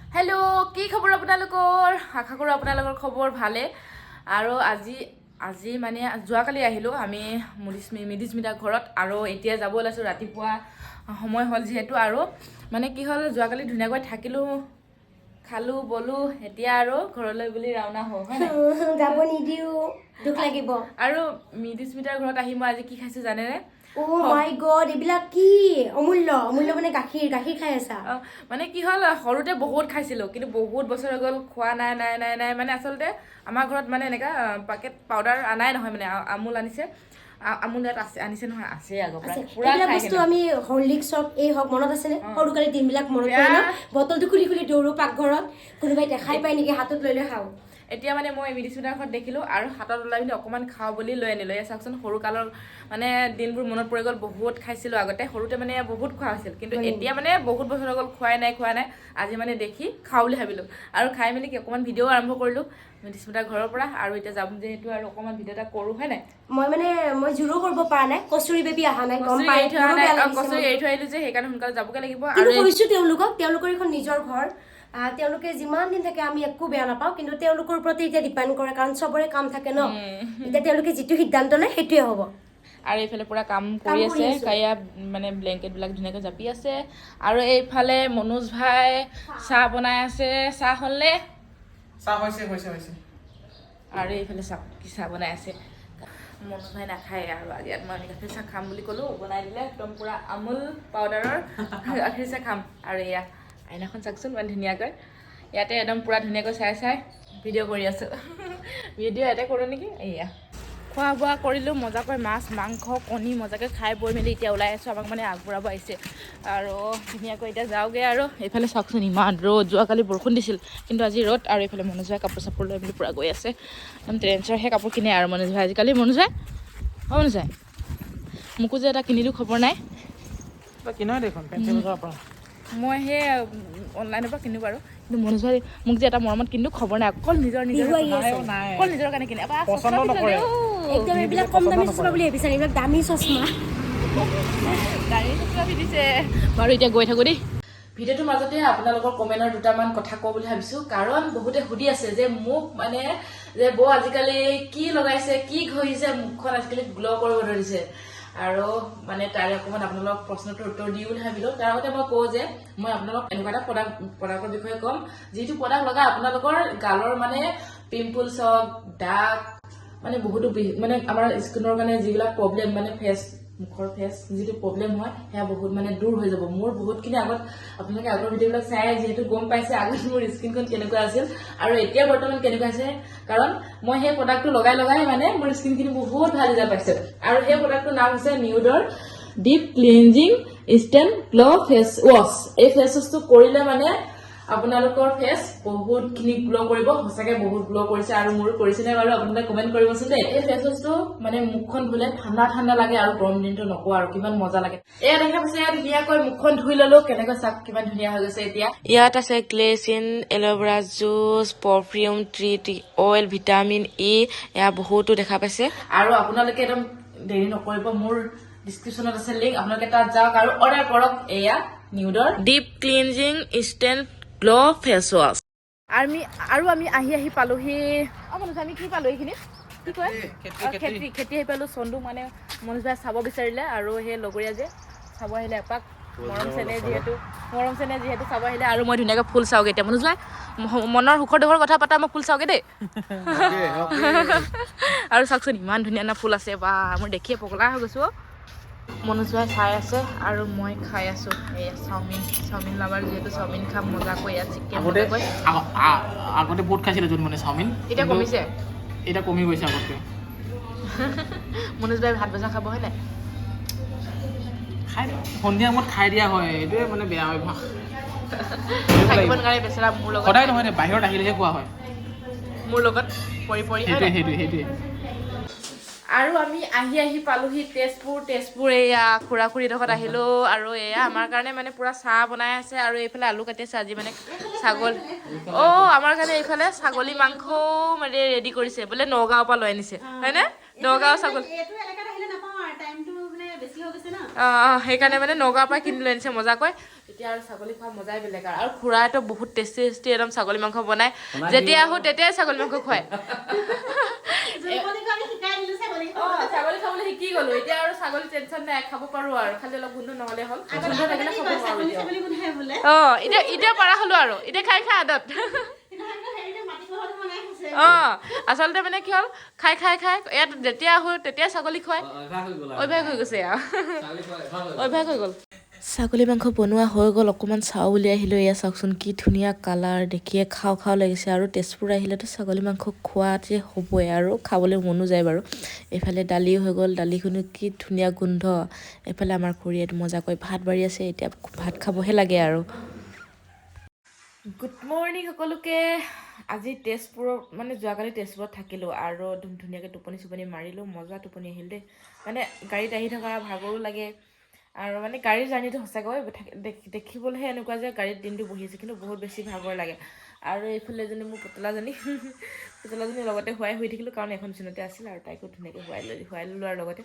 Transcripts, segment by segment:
hello' কি খবৰ আপোনালোকৰ আশা কৰোঁ আপোনালোকৰ খবৰ ভালে আৰু আজি মানে যোৱাকালি আহিলোঁ আমি মিডিস্মিতাৰ ঘৰত আৰু এতিয়া যাব ওলাইছোঁ ৰাতিপুৱা সময় হ'ল যিহেতু আৰু মানে কি হ'ল যোৱাকালি ধুনীয়াকৈ থাকিলোঁ খালোঁ বলোঁ এতিয়া আৰু ঘৰলৈ বুলি ৰাওনা হওঁ হয় নাই যাব নিদিও দুখ লাগিব আৰু মিডিস্মিতাৰ ঘৰত আহি মই আজি কি খাইছোঁ জানেনে Oh my god, এইবিলাক কি অমূল্য মানে গাখীৰ খাই আছা মানে কি হ'ল সৰুতে বহুত খাইছিলোঁ কিন্তু বহুত বছৰ হৈ গ'ল খোৱা নাই মানে আচলতে আমাৰ ঘৰত মানে এনেকা পেকেট পাউডাৰ আনাই নহয় মানে আমুল আনিছে আমুল ইয়াত আনিছে নহয় আছে আগৰ পৰা পুৰা এইবিলাক বস্তু আমি হৰলিক্স হওক এই হওক মনত আছেনে সৰুকালি দিনবিলাক মনত পৰে ন বটলটো খুলি দৌৰো পাকঘৰত কোনোবাই দেখাই পাই নেকি হাতত লৈ খাওঁ এতিয়া মানে মই মিডিস্মিতাৰ ঘৰত দেখিলোঁ আৰু হাতত ওলাই পিনি অকণমান খাওঁ বুলি লৈ আনিলোঁ এয়া চাওকচোন সৰুকালৰ মানে দিনবোৰ মনত পৰি গ'ল বহুত খাইছিলোঁ আগতে সৰুতে মানে বহুত খোৱা হৈছিল কিন্তু এতিয়া মানে বহুত বছৰ হৈ গ'ল খোৱাই নাই আজি মানে দেখি খাওঁ বুলি ভাবিলোঁ আৰু খাই মেলি কি অকণমান ভিডিঅ' আৰম্ভ কৰিলোঁ মিডিস্মিতাৰ ঘৰৰ পৰা আৰু এতিয়া যাম যিহেতু আৰু অকণমান ভিডিঅ' এটা কৰোঁ হয় নাই মই জোৰো কৰিব পৰা নাই কস্তুৰী বেবী অহা নাই কস্তুৰী এৰি থৈ আহিলোঁ যে সেইকাৰণে সোনকালে যাবগৈ লাগিব আৰু কৈছোঁ তেওঁলোকৰ এখন নিজৰ ঘৰ তেওঁলোকে যিমান দিন থাকে আমি একো বেয়া নাপাওঁ কিন্তু তেওঁলোকৰ প্ৰতি এতিয়া ডিপেণ্ড কৰে কাৰণ চবৰে কাম থাকে ন এতিয়া তেওঁলোকে যিটো সিদ্ধান্ত লয় সেইটোৱে হ'ব আৰু এইফালে পুৰা কাম কৰি আছে কায়া মানে ব্লেংকেটবিলাক ধুনীয়াকৈ জাপি আছে আৰু এইফালে মনোজ ভাই চাহ বনাই আছে চাহ হ'লনে চাহ হৈছে আৰু এইফালে চাহ বনাই আছে মনোজ ভাই নাখায় আৰু আজি ইয়াত মই গাখীৰ চাহ খাম বুলি ক'লোঁ বনাই দিলে একদম পুৰা আমুল পাউডাৰৰ গাখীৰ চাহ খাম আৰু এয়া আইনাখন চাওকচোন ইমান ধুনীয়াকৈ ইয়াতে একদম পুৰা ধুনীয়াকৈ চাই ভিডিঅ' কৰি আছোঁ ভিডিঅ' ইয়াতে কৰোঁ নেকি এয়া খোৱা বোৱা কৰিলোঁ মজাকৈ মাছ মাংস কণী মজাকৈ খাই বৈ মেলি এতিয়া ওলাই আছোঁ আমাক মানে আগবঢ়াব আহিছে আৰু ধুনীয়াকৈ এতিয়া যাওঁগৈ আৰু এইফালে চাওকচোন ইমান ৰ'দ যোৱাকালি বৰষুণ দিছিল কিন্তু আজি ৰ'দ আৰু এইফালে মনোজ ভাই কাপোৰ চাপোৰ লৈ মেলি পূৰা গৈ আছে একদম ট্ৰেন্সৰহে কাপোৰ কিনে আৰু মনোজ ভাই আজিকালি মনোজ ভাই মনোজ ভাই মোকো যে এটা কিনিলোঁ খবৰ নাই মই সেই অনলাইনৰ পৰা কিনো বাৰু কিন্তু মনোজ ভাই মোক যে এটা মৰমত কিনিলোঁ খবৰ নাই অকল নিজৰ কাৰণে কিনে একদম এইবিলাক কম দামী চশমা বুলি ভাবিছা এইবিলাক দামী চশমা দিছে বাৰু এতিয়া গৈ থাকোঁ দেই ভিডিঅ'টোৰ মাজতে আপোনালোকৰ কমেণ্টৰ দুটামান কথা কওঁ বুলি ভাবিছোঁ কাৰণ বহুতে সুধি আছে যে মোক মানে যে বৌ আজিকালি কি লগাইছে কি ঘঁহিছে মুখখন আজিকালি গ্ল' কৰিব ধৰিছে আৰু মানে তাৰে অকণমান আপোনালোকক প্ৰশ্নটোৰ উত্তৰ দিওঁ বুলি ভাবিলোঁ তাৰ আগতে মই কওঁ যে মই আপোনালোকক এনেকুৱা এটা প্ৰডাক্টৰ বিষয়ে ক'ম যিটো প্ৰডাক্ট লগাই আপোনালোকৰ গালৰ মানে পিম্পলছ হওক দাগ মানে বহুতো মানে আমাৰ স্কিনৰ কাৰণে যিবিলাক প্ৰব্লেম মানে মুখৰ ফেচ যিটো প্ৰব্লেম হয় সেয়া বহুত মানে দূৰ হৈ যাব মোৰ বহুতখিনি আগত আপোনালোকে আগৰ ভিডিঅ'বিলাক চাই যিহেতু গম পাইছে আগত মোৰ স্কিনখন কেনেকুৱা আছিল আৰু এতিয়া বৰ্তমান কেনেকুৱা আছে কাৰণ মই সেই প্ৰডাক্টটো লগাই মানে মোৰ স্কিনখিনি বহুত ভাল ৰিজাল্ট পাইছে আৰু সেই প্ৰডাক্টটোৰ নাম হৈছে নিউডৰ deep cleansing instant glow' face wash এই ফেচ ৱাছটো কৰিলে মানে আপোনালোকৰ ফেচ বহুতখিনি গ্ল' কৰিব সঁচাকৈ বহুত গ্ল' কৰিছে আৰু মোৰো কৰিছেনে বাৰু আপোনালোকে কমেণ্ট কৰিবচোন দেই এই ফেচ ৱাছটো মানে মুখখন ধুলে ঠাণ্ডা লাগে আৰু গৰম দিনটো নকওঁ আৰু কিমান মজা লাগে এয়া দেখা পাইছে ইয়াত ধুনীয়াকৈ মুখখন ধুই ললো কেনেকৈ চাওক কিমান ধুনীয়া হৈ গৈছে এতিয়া ইয়াত আছে glycerin aloe vera juice perfume tree oil vitamin E এয়া বহুতো দেখা পাইছে আৰু আপোনালোকে একদম দেৰি নকৰিব মোৰ ডিছক্ৰিপশ্যনত আছে লিংক আপোনালোকে তাত যাওক আৰু অৰ্ডাৰ কৰক এয়া নিউডৰ deep cleansing instant glow' face wash আৰু আমি আহি পালোহি আমি কি পালো এইখিনি কি কয় খেতি আহি পালো চন্দু মানে মনোজ ভাই চাব বিচাৰিলে আৰু সেই লগৰীয়া যে চাব আহিলে এপাক মৰম চেনেহ যিহেতু চাব আহিলে আৰু মই ধুনীয়াকৈ ফুল চাওঁগৈ এতিয়া মনোজ ভাই মনৰ সুখৰ দুখৰ কথা পাতা মই ফুল চাওঁগৈ দেই আৰু চাওকচোন ইমান ধুনীয়া ফুল আছে বা মই দেখিয়ে পগলা হৈ গৈছোঁ মনোজ ভাই চাই আছে আৰু মই খাই আছোঁ এই চাওমিন লাভাৰ যিহেতু চাওমিন খাম মজাকৈ ইয়াত চিকেন আগতে বহুত খাইছিলোঁ য'ত মানে চাওমিন এতিয়া কমিছে এতিয়া কমি গৈছে আগতকৈ মনোজ ভাই ভাত ভজা খাব হয় নাই সন্ধিয়া সময়ত খাই দিয়া হয় এইটোৱে মানে বেয়া অভ্যাস থাকিব নোৱাৰে বেচেৰা মোৰ লগত সদায় নহয় বাহিৰত আহিলেহে খোৱা হয় মোৰ লগত পৰি সেইটোৱে আৰু আমি আহি পালোহি তেজপুৰ এয়া খুৰা খুৰীডোখৰত আহিলোঁ আৰু এয়া আমাৰ কাৰণে মানে পুৰা চাহ বনাই আছে আৰু এইফালে আলু কাটি আছে আজি মানে আমাৰ কাৰণে এইফালে ছাগলী মাংসও মানে ৰেডি কৰিছে বোলে নগাঁৱৰ পৰা লৈ আনিছে হয়নে নগাঁৱৰ ছাগলী সেইকাৰণে মানে নগাঁৱৰ পৰা কিনি লৈ আনিছে মজাকৈ তেতিয়া আৰু ছাগলী খোৱা মজাই বেলেগ আৰু খুৰাইতো বহুত টেষ্টি টেষ্টি একদম ছাগলী মাংস বনাই যেতিয়া আহোঁ তেতিয়াই ছাগলী মাংস খুৱায় ছাগলী খাবলৈ শিকি গলো এতিয়া আৰু ছাগলী টেনচন নাই খাব পাৰো আৰু খালি অলপ গোন্ধ নহ'লে হ'ল এতিয়া পাৰা হলো আৰু এতিয়া খাই খাই আদত আচলতে মানে কি হ'ল খাই খাই খাই ইয়াত যেতিয়া আহোঁ তেতিয়াই ছাগলী খুৱাই অভ্যাস হৈ গৈছে আৰু অভ্যাস হৈ গ'ল ছাগলী মাংস বনোৱা হৈ গ'ল অকণমান চাওঁ বুলি আহিলোঁ এয়া চাওকচোন কি ধুনীয়া কালাৰ দেখিয়ে খাওঁ খাওঁ লাগিছে আৰু তেজপুৰ আহিলেতো ছাগলী মাংস খোৱাতে হ'বই আৰু খাবলৈ মনো যায় বাৰু এইফালে দালিও হৈ গ'ল দালিখনো কি ধুনীয়া গোন্ধ এইফালে আমাৰ খুৰীয়ে মজাকৈ ভাত বাঢ়ি আছে এতিয়া ভাত খাবহে লাগে আৰু গুড মৰ্ণিং সকলোকে আজি তেজপুৰত মানে যোৱাকালি তেজপুৰত থাকিলোঁ আৰু ধুনীয়াকৈ টোপনি চোপনি মাৰিলোঁ মজা টোপনি আহিল দেই মানে গাড়ীত আহি থকা ভাগৰো লাগে আৰু মানে গাড়ীৰ জাৰ্ণিটো সঁচাকৈ দেখিবলৈহে এনেকুৱা যে গাড়ীত দিনটো বহি আছে কিন্তু বহুত বেছি ভাগৰ লাগে আৰু এইফালে এজনী মোৰ পুতলাজনী লগতে শুৱাই শুই থাকিলোঁ কাৰণ এখন বিচনাতে আছিল আৰু তাইকো ধুনীয়াকৈ শুৱাই ল'লোঁ আৰু লগতে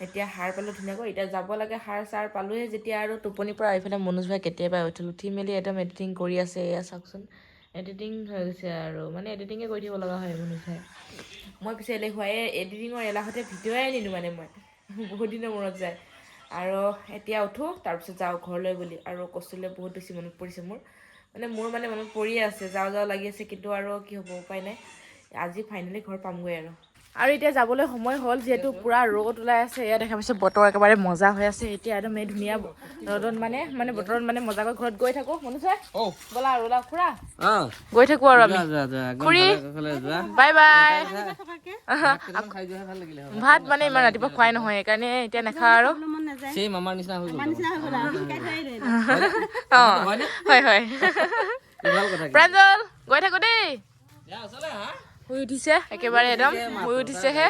এতিয়া সাৰ পালোঁ ধুনীয়াকৈ এতিয়া যাব লাগে সাৰ চাৰ পালোঁহে যেতিয়া আৰু টোপনিৰ পৰা এইফালে মনোজ ভাই কেতিয়াবা উঠি মেলি একদম এডিটিং কৰি আছে এয়া চাওকচোন এডিটিং হৈ গৈছে আৰু মানে এডিটিঙে কৰি দিব লগা হয় মনোজ ভাই মই পিছে এলেহুৱাই এডিটিঙৰ এলাহতে ভিডিঅ'ই নিদিওঁ মানে মই বহুত দিনৰ মূৰত যায় আৰু এতিয়া উঠোঁ তাৰপিছত যাওঁ ঘৰলৈ বুলি আৰু কষ্টুৰিলৈ বহুত বেছি মনত পৰিছে মোৰ মনত পৰিয়ে আছে যাওঁ লাগি আছে কিন্তু আৰু কি হ'ব উপায় নাই আজি ফাইনেলি ঘৰ পামগৈ আৰু এতিয়া যাবলৈ সময় হ'ল যিহেতু পূৰা ৰ'দ ওলাই আছে এয়া দেখা পাইছে বতৰ একেবাৰে মজা হৈ আছে এতিয়া একদম এই ধুনীয়া ৰ'দত মানে বতৰত মানে মজাকৈ ঘৰত গৈ থাকোঁ মনোজ ভাই ব'লা আৰু ওলা খুৰা গৈ থাকোঁ আৰু আমি খুৰী বাই বাই ভাত মানে ইমান ৰাতিপুৱা খোৱাই নহয় সেইকাৰণে এতিয়া নাখাওঁ আৰু হয় হয় প্ৰাঞ্জল গৈ থাকোঁ দেই শুই উঠিছে একেবাৰে একদম শুই উঠিছেহে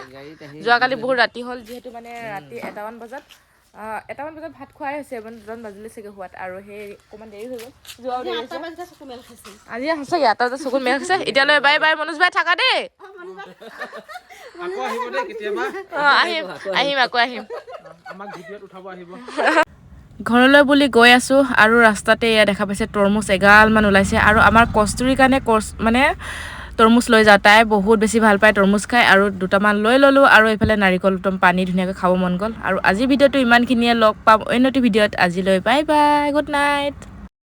যোৱাকালি বহুত ৰাতি হ'ল যিহেতু মানে ৰাতি এটামান বজাত ভাত খোৱাই হৈছে মানে 2টা বাজিলে চাগে খোৱাত আৰু সেই অকণমান দেৰি হৈ গ'ল যোৱাও দেৰি হৈছে আজি সঁচাকৈ 8টা বজাত চকুত মেল হৈছে এতিয়ালৈ বাই বাই মনোজ ভাই থাকা দেই আহিম আকৌ আহিম ঘৰলৈ বুলি গৈ আছোঁ আৰু ৰাস্তাতে এয়া দেখা পাইছে তৰমুজ এগালমান ওলাইছে আৰু আমাৰ কষ্টুৰিৰ কাৰণে মানে তৰমুজ লৈ যাওঁ তাই বহুত বেছি ভাল পায় তৰমুজ খাই আৰু 2টামান লৈ ল'লোঁ আৰু এইফালে নাৰিকল পানী ধুনীয়াকৈ খাব মন গ'ল আৰু আজিৰ ভিডিঅ'টো ইমানখিনিয়ে লগ পাম অন্য ভিডিঅ'ত আজিলৈ বাই বাই গুড নাইট